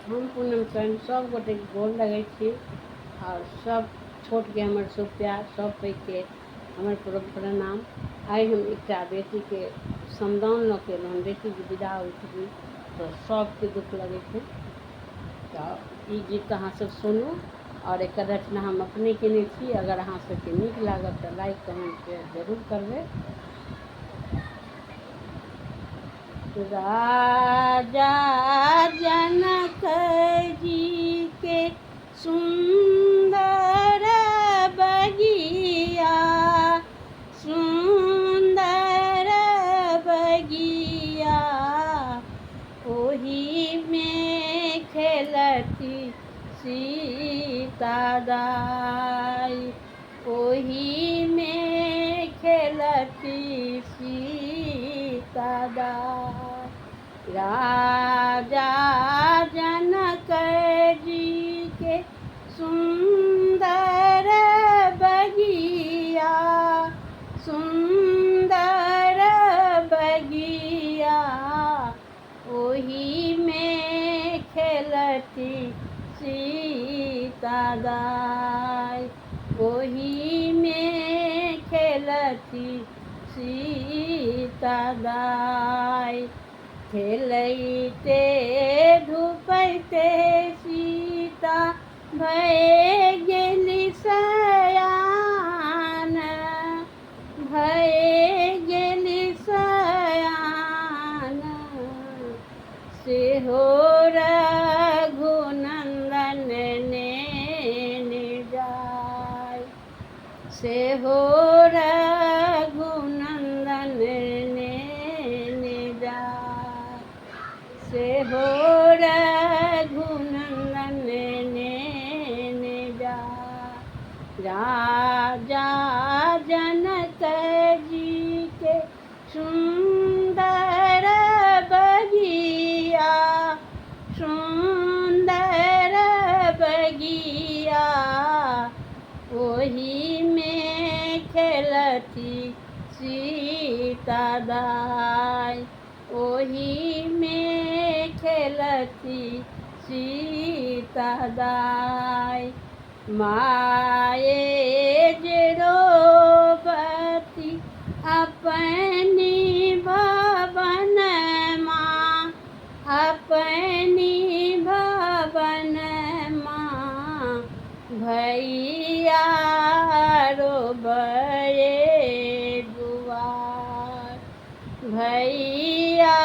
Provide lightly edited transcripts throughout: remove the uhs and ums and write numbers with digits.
हम पूनम चंद सब गोटे गोर लगै छी और सब छोट के हमर शुभ प्यार, सब पैघ के हमर प्रणाम। आइ हम एकटा बेटी के समदाउन लऽ के एलहुँ, बेटी के विदा होइ छथिन तऽ सबके दुख लगै छै। तऽ ई गीत अहाँ सब सुनू और एकर रचना हम अपने केने छी। अगर अहाँ सबके नीक लागत तऽ लाइक कमेंट शेयर जरूर करबै। राजा जनक जी के सुंदर बगिया, सुंदर बगिया, ओही में खेलती सीता दाई, ओही में खेलती सीता दाई। राजा जनक जी के सुंदर बगिया, सुंदर बगिया, ओही में खेलती सीता दाई, ओही में खेलती सीता दाई। खेलैते धूपैते सीता भए गेली सयान, भए गेली सयान, सेहो रघुनंदन नेने जाय, सेहो रघुनंदन नेने जाय, सेहो रघुनंदन नेने जाय। राजा जनक जी के सुंदर बगिया, सुंदर बगिया, ओही में खेलती सीता दाई, ओही में खेलती सीता दाई। माए जे रोबती अपनी भवन माँ, अपनी भवन माँ, भैया रोबए दुआर, भैया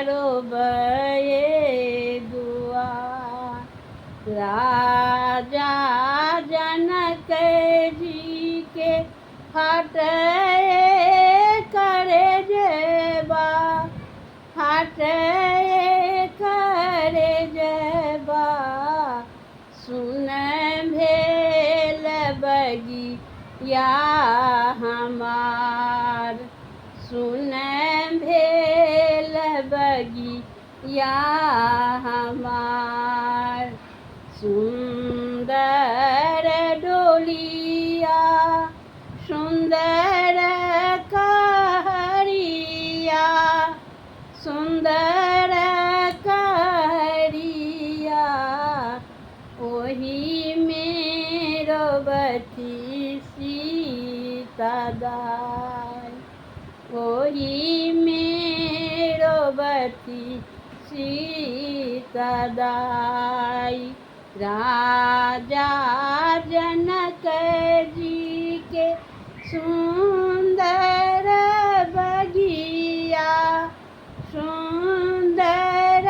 रोबए दुआर। राजा जनक जी के फाटे करे जेबा, फाटे करे जेबा, सुन भेल बगिया हमार, सुन भेल बगिया हमार। सुंदर डोलिया, सुंदर कहरिया, सुंदर कहरिया, ओही में रोबती सीता दाई, ओही में रोबती सीता दाई। राजा जनक जी के सुंदर बगिया, सुंदर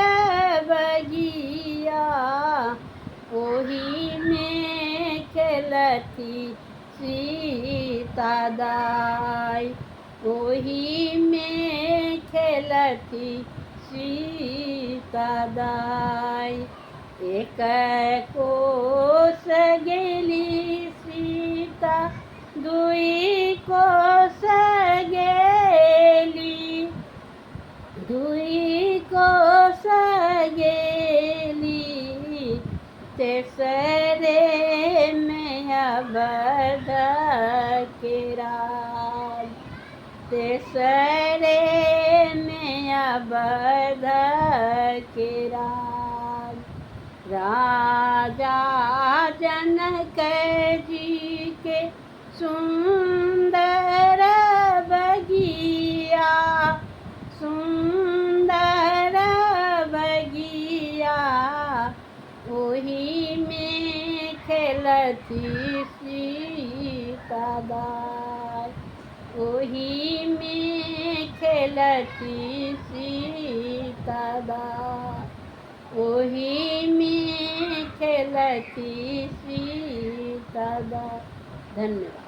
बगिया, ओही में खेलती सीता दाई, ओही में खेलती सीता दाई। एक कोस गेली सीता, दुई कोस गेली, दुई कोस गेली, तेसरे में अवध के राज, तेसरे में अवध के राज। राजा जनक जी के सुंदर बगिया, सुंदर बगिया, ओही में खेलती सीता बाई, ओही में खेलती सीता बाई, ओही में खेलती सीता बाई। धन्यवाद।